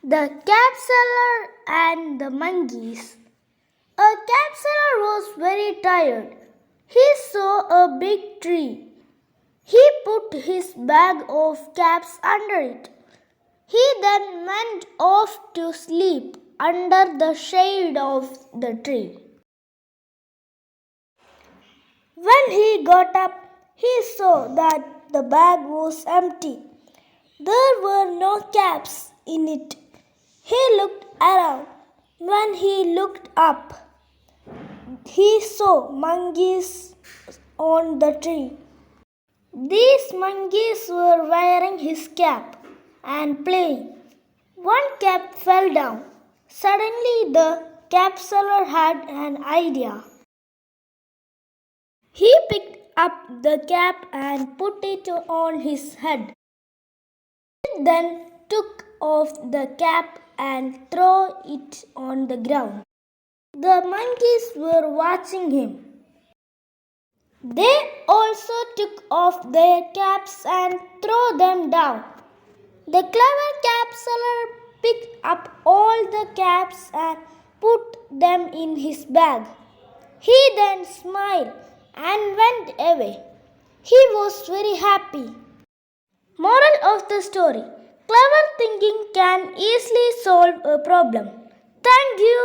The Capseller and the Monkeys. A Capseller was very tired. He saw a big tree. He put his bag of caps under it. He then went off to sleep under the shade of the tree. When he got up, he saw that the bag was empty. There were no caps in it. He looked around. When he looked up, he saw monkeys on the tree. These monkeys were wearing his cap and playing. One cap fell down. Suddenly, the cap seller had an idea. He picked up the cap and put it on his head. He then took off the cap and threw it on the ground. The monkeys were watching him. They also took off their caps and threw them down. The clever cap seller picked up all the caps and put them in his bag. He then smiled and went away. He was very happy. Moral of the story: clever thinking can easily solve a problem. Thank you.